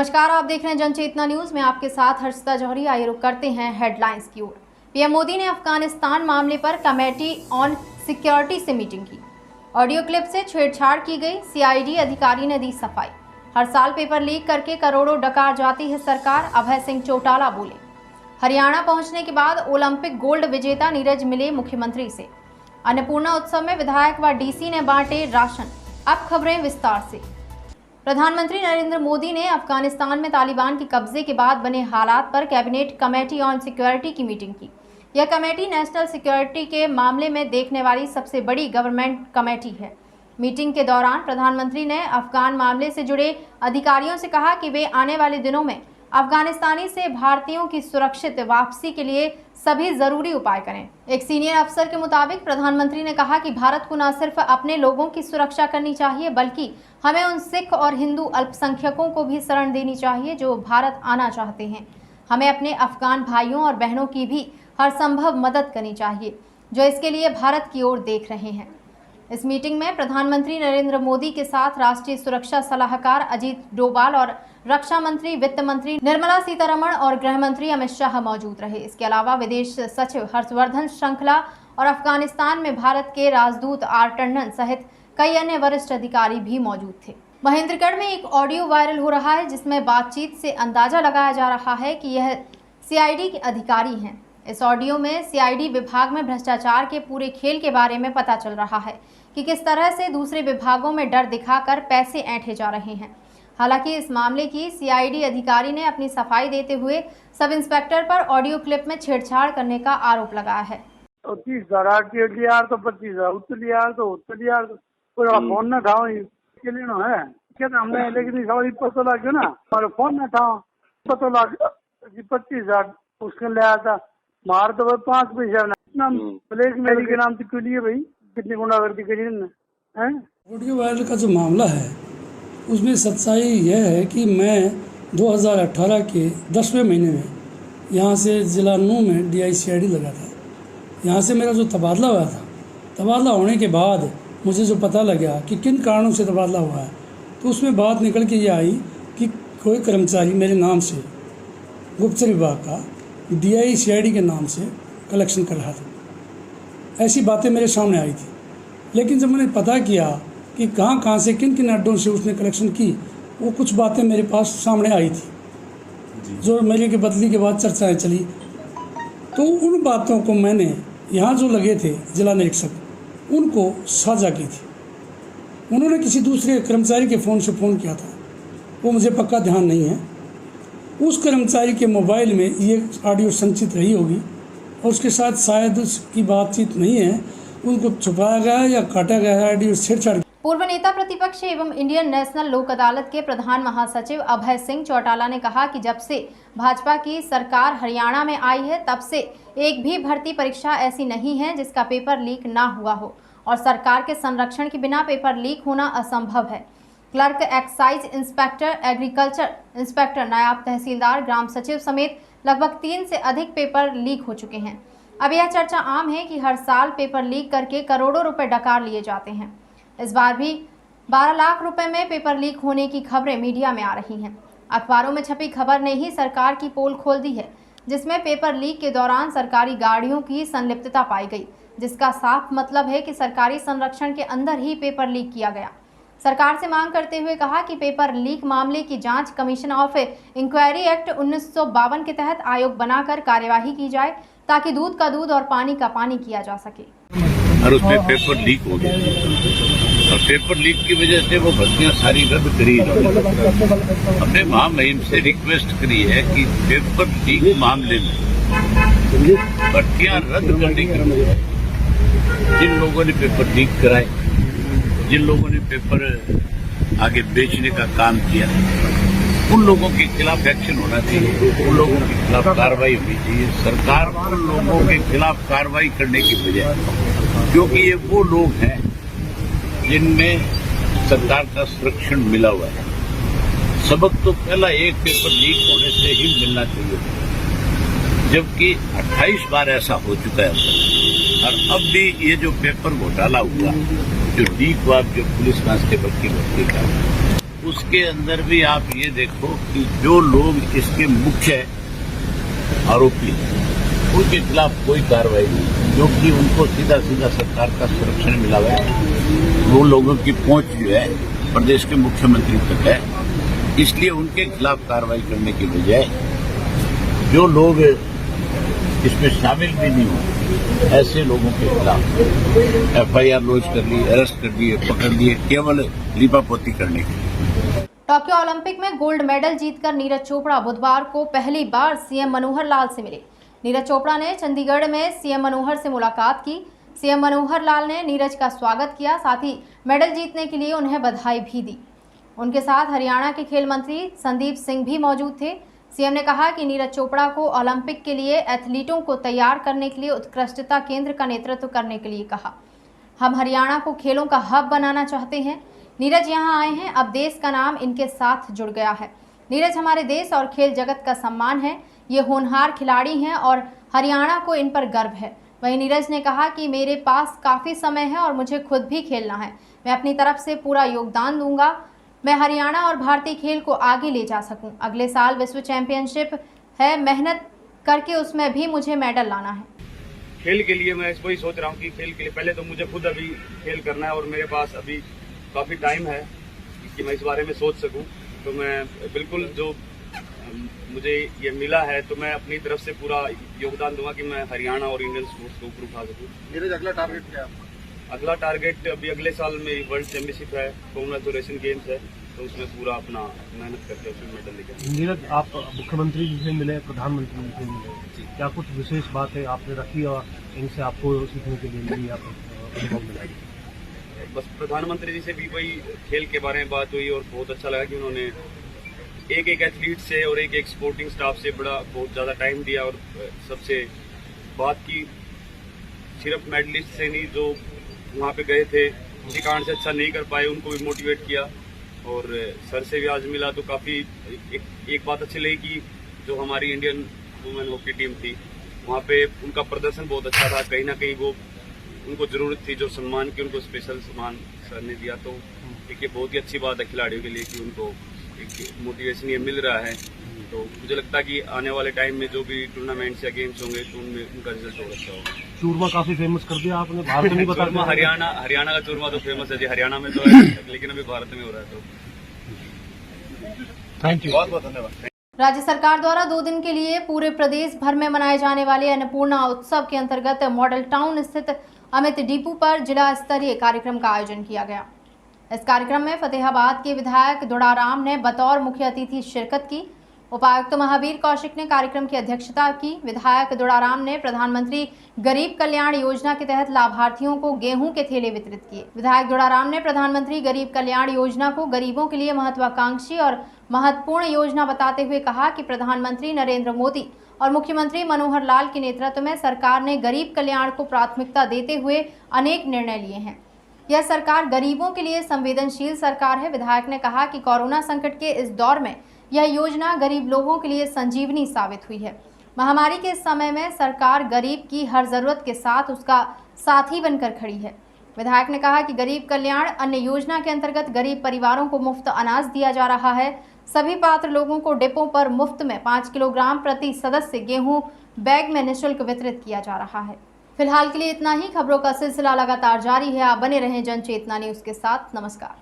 नमस्कार, आप देख रहे हैं जनचेतना न्यूज में आपके साथ हर्षिता जौहरी। आइए रुक करते हैं हेडलाइंस की ओर। पीएम मोदी ने अफगानिस्तान मामले पर कमेटी ऑन सिक्योरिटी से मीटिंग की। ऑडियो क्लिप से छेड़छाड़ की गई, सीआईडी अधिकारी ने दी सफाई। हर साल पेपर लीक करके करोड़ों डकार जाती है सरकार, अभय सिंह चौटाला बोले। हरियाणा पहुंचने के बाद ओलंपिक गोल्ड विजेता नीरज मिले मुख्यमंत्री से। अन्नपूर्णा उत्सव में विधायक व डीसी ने बांटे राशन। अब खबरें विस्तार से। प्रधानमंत्री नरेंद्र मोदी ने अफगानिस्तान में तालिबान के कब्जे के बाद बने हालात पर कैबिनेट कमेटी ऑन सिक्योरिटी की मीटिंग की। यह कमेटी नेशनल सिक्योरिटी के मामले में देखने वाली सबसे बड़ी गवर्नमेंट कमेटी है। मीटिंग के दौरान प्रधानमंत्री ने अफगान मामले से जुड़े अधिकारियों से कहा कि वे आने वाले दिनों में अफगानिस्तानी से भारतीयों की सुरक्षित वापसी के लिए सभी जरूरी उपाय करें। एक सीनियर अफसर के मुताबिक प्रधानमंत्री ने कहा कि भारत को न सिर्फ अपने लोगों की सुरक्षा करनी चाहिए, बल्कि हमें उन सिख और हिंदू अल्पसंख्यकों को भी शरण देनी चाहिए जो भारत आना चाहते हैं। हमें अपने अफगान भाइयों और बहनों की भी हर संभव मदद करनी चाहिए जो इसके लिए भारत की ओर देख रहे हैं। इस मीटिंग में प्रधानमंत्री नरेंद्र मोदी के साथ राष्ट्रीय सुरक्षा सलाहकार अजीत डोभाल और रक्षा मंत्री, वित्त मंत्री निर्मला सीतारमण और गृह मंत्री अमित शाह मौजूद रहे। इसके अलावा विदेश सचिव हर्षवर्धन श्रृंखला और अफगानिस्तान में भारत के राजदूत आर टंडन सहित कई अन्य वरिष्ठ अधिकारी भी मौजूद थे। महेंद्रगढ़ में एक ऑडियो वायरल हो रहा है जिसमें बातचीत से अंदाजा लगाया जा रहा है कि यह सीआईडी के अधिकारी हैं। इस ऑडियो में सीआईडी विभाग में भ्रष्टाचार के पूरे खेल के बारे में पता चल रहा है कि किस तरह से दूसरे विभागों में डर दिखाकर पैसे ऐंठे जा रहे हैं। हालांकि इस मामले की सीआईडी अधिकारी ने अपनी सफाई देते हुए सब इंस्पेक्टर पर ऑडियो क्लिप में छेड़छाड़ करने का आरोप लगाया है। 30,000 लिया तो 25,000 लिया तो फोन न था के लिए है क्या हमने, लेकिन सवाल पता लग गया ना, और फोन न था पता लग 25,000 उसने लिया था। मार तो 5 पैसा ब्लैक मेरी के नाम से क्यों लिए भाई, कितनी गुंडागर्दी करी है। ऑडियो वायरल का जो मामला है उसमें सच्चाई यह है कि मैं 2018 के 10वें महीने में यहाँ से जिला नूह में DI/CID लगा था। यहाँ से मेरा जो तबादला हुआ था, तबादला होने के बाद मुझे जो पता लगा कि किन कारणों से तबादला हुआ है, तो उसमें बात निकल के ये आई कि कोई कर्मचारी मेरे नाम से गुप्तचर विभाग का DI/CID के नाम से कलेक्शन कर रहा था। ऐसी बातें मेरे सामने आई थी, लेकिन जब मैंने पता किया कि कहाँ से किन किन अड्डों से उसने कलेक्शन की, वो कुछ बातें मेरे पास सामने आई थी जो मेरे के बदली के बाद चर्चाएं चली। तो उन बातों को मैंने यहाँ जो लगे थे जिला निरीक्षक उनको साझा की थी। उन्होंने किसी दूसरे कर्मचारी के फ़ोन से फ़ोन किया था, वो मुझे पक्का ध्यान नहीं है। उस कर्मचारी के मोबाइल में ये ऑडियो संचित रही होगी और उसके साथ शायद उसकी बातचीत नहीं है, उनको छुपाया गया या काटा गया है ऑडियो छेड़छाड़। पूर्व नेता प्रतिपक्ष एवं इंडियन नेशनल लोक अदालत के प्रधान महासचिव अभय सिंह चौटाला ने कहा कि जब से भाजपा की सरकार हरियाणा में आई है तब से एक भी भर्ती परीक्षा ऐसी नहीं है जिसका पेपर लीक ना हुआ हो, और सरकार के संरक्षण के बिना पेपर लीक होना असंभव है। Clerk, excise inspector, agriculture inspector, नायब तहसीलदार, ग्राम सचिव समेत लगभग 3 से अधिक पेपर लीक हो चुके हैं। अब यह चर्चा आम है कि हर साल पेपर लीक करके करोड़ों रुपए डकार लिए जाते हैं। इस बार भी 12 लाख रुपए में पेपर लीक होने की खबरें मीडिया में आ रही हैं। अखबारों में छपी खबर ने ही सरकार की पोल खोल दी है, जिसमें पेपर लीक के दौरान सरकारी गाड़ियों की संलिप्तता पाई गई, जिसका साफ मतलब है कि सरकारी संरक्षण के अंदर ही पेपर लीक किया गया। सरकार से मांग करते हुए कहा कि पेपर लीक मामले की जांच कमीशन ऑफ इंक्वायरी एक्ट 1952 के तहत आयोग बनाकर कार्यवाही की जाए ताकि दूध का दूध और पानी का पानी किया जा सके। और उसमें पेपर लीक हो गया और पेपर लीक की वजह से वो भर्तियां सारी रद्द करी। हमने महामहिम से रिक्वेस्ट करी है कि पेपर लीक मामले में भर्तियां रद्द करने की, जिन लोगों ने पेपर लीक कराए, जिन लोगों ने पेपर आगे बेचने का काम किया, उन लोगों के खिलाफ एक्शन होना चाहिए, उन लोगों के खिलाफ कार्रवाई होनी चाहिए। सरकार उन लोगों के खिलाफ कार्रवाई करने की बजाय, क्योंकि ये वो लोग हैं जिनमें सरकार का संरक्षण मिला हुआ है। सबक तो पहला एक पेपर लीक होने से ही मिलना चाहिए, जबकि 28 बार ऐसा हो चुका है। और अब भी ये जो पेपर घोटाला हुआ, जो लीक हुआ, जो पुलिस कांस्टेबल की भर्ती का, उसके अंदर भी आप ये देखो कि जो लोग इसके मुख्य आरोपी उनके खिलाफ कोई कार्रवाई नहीं, क्योंकि उनको सीधा सीधा सरकार का संरक्षण मिला हुआ है। वो लोगों की पहुंच जो है प्रदेश के मुख्यमंत्री तक है, इसलिए उनके खिलाफ कार्रवाई करने की बजाय जो लोग इसमें शामिल भी नहीं हो ऐसे लोगों के खिलाफ FIR लॉन्च कर ली, अरेस्ट कर दिए, पकड़ लिए, केवल लीपापोती करने के लिए। टोक्यो ओलंपिक में गोल्ड मेडल जीतकर नीरज चोपड़ा बुधवार को पहली बार सीएम मनोहर लाल से मिले। नीरज चोपड़ा ने चंडीगढ़ में सीएम मनोहर से मुलाकात की। सीएम मनोहर लाल ने नीरज का स्वागत किया, साथ ही मेडल जीतने के लिए उन्हें बधाई भी दी। उनके साथ हरियाणा के खेल मंत्री संदीप सिंह भी मौजूद थे। सीएम ने कहा कि नीरज चोपड़ा को ओलंपिक के लिए एथलीटों को तैयार करने के लिए उत्कृष्टता केंद्र का नेतृत्व करने के लिए कहा। हम हरियाणा को खेलों का हब बनाना चाहते हैं। नीरज यहाँ आए हैं, अब देश का नाम इनके साथ जुड़ गया है। नीरज हमारे देश और खेल जगत का सम्मान है। ये होनहार खिलाड़ी हैं और हरियाणा को इन पर गर्व है। वहीं नीरज ने कहा कि मेरे पास काफ़ी समय है और मुझे खुद भी खेलना है। मैं अपनी तरफ से पूरा योगदान दूंगा, मैं हरियाणा और भारतीय खेल को आगे ले जा सकूं। अगले साल विश्व चैंपियनशिप है, मेहनत करके उसमें भी मुझे मेडल लाना है। खेल के लिए मैं वही सोच रहा हूँ कि खेल के लिए पहले तो मुझे खुद अभी खेल करना है और मेरे पास अभी काफ़ी टाइम है कि मैं इस बारे में सोच सकूं। तो मैं बिल्कुल जो मुझे ये मिला है तो मैं अपनी तरफ से पूरा योगदान दूंगा कि मैं हरियाणा और इंडियन स्पोर्ट्स को ऊपर उठा सकूं। नीरज, अगला टारगेट क्या है? अगला टारगेट अभी अगले साल मेरी वर्ल्ड चैंपियनशिप है, कॉमनवेल्थ और एशियन गेम्स है, तो उसमें पूरा अपना मेहनत करके उसमें मेडल लेके। नीरज, आप मुख्यमंत्री जी से मिले, प्रधानमंत्री जी से मिले, क्या कुछ विशेष बात है आपने रखी और इनसे आपको सीखने के लिए मिली, आप अनुभव मिला? बस प्रधानमंत्री जी से भी वही खेल के बारे में बात हुई और बहुत अच्छा लगा कि उन्होंने एक एक एथलीट से और एक एक स्पोर्टिंग स्टाफ से बहुत ज़्यादा टाइम दिया और सबसे बात की। सिर्फ मेडलिस्ट से नहीं, जो वहाँ पे गए थे किसी कारण से अच्छा नहीं कर पाए, उनको भी मोटिवेट किया। और सर से भी आज मिला तो काफ़ी एक बात अच्छी लगी कि जो हमारी इंडियन वुमेन हॉकी टीम थी वहाँ पे उनका प्रदर्शन बहुत अच्छा था। कहीं ना कहीं वो उनको ज़रूरत थी जो सम्मान की, उनको स्पेशल सम्मान सर ने दिया। तो एक ये बहुत ही अच्छी बात है खिलाड़ियों के लिए कि उनको एक मोटिवेशन ये मिल रहा है। तो मुझे लगता है कि आने वाले टाइम में जो भी टूर्नामेंट्स या गेम्स होंगे तो उनमें उनका रिजल्ट और अच्छा होगा। चूरमा काफी फेमस कर दिया आपने, भारत में बता चूरमा हरियाणा का चूरमा तो फेमस है जी, हरियाणा में तो है लेकिन अभी भारत में हो रहा है। तो थैंक यू, बहुत बहुत धन्यवाद। राज्य सरकार द्वारा 2 दिन के लिए पूरे प्रदेश भर में मनाए जाने वाले अन्नपूर्णा उत्सव के अंतर्गत मॉडल टाउन स्थित अमित डिपो पर जिला स्तरीय कार्यक्रम का आयोजन किया गया। इस कार्यक्रम में फतेहाबाद के विधायक दुड़ाराम ने बतौर मुख्य अतिथि शिरकत की। उपायुक्त महावीर कौशिक ने कार्यक्रम की अध्यक्षता की। विधायक दुड़ाराम ने प्रधानमंत्री गरीब कल्याण योजना के तहत लाभार्थियों को गेहूं के थैले वितरित किए। विधायक दुड़ाराम ने प्रधानमंत्री गरीब कल्याण योजना को गरीबों के लिए महत्वाकांक्षी और महत्वपूर्ण योजना बताते हुए कहा कि प्रधानमंत्री नरेंद्र मोदी और मुख्यमंत्री मनोहर लाल के नेतृत्व में सरकार ने गरीब कल्याण को प्राथमिकता देते हुए अनेक निर्णय लिए हैं। यह सरकार गरीबों के लिए संवेदनशील सरकार है। विधायक ने कहा कि कोरोना संकट के इस दौर में यह योजना गरीब लोगों के लिए संजीवनी साबित हुई है। महामारी के समय में सरकार गरीब की हर जरूरत के साथ उसका साथी बनकर खड़ी है। विधायक ने कहा कि गरीब कल्याण अन्न योजना के अंतर्गत गरीब परिवारों को मुफ्त अनाज दिया जा रहा है। सभी पात्र लोगों को डिपो पर मुफ्त में 5 किलोग्राम प्रति सदस्य गेहूं बैग में निःशुल्क वितरित किया जा रहा है। फिलहाल के लिए इतना ही। खबरों का सिलसिला लगातार जारी है। आप बने रहें जनचेतना न्यूज के साथ। नमस्कार।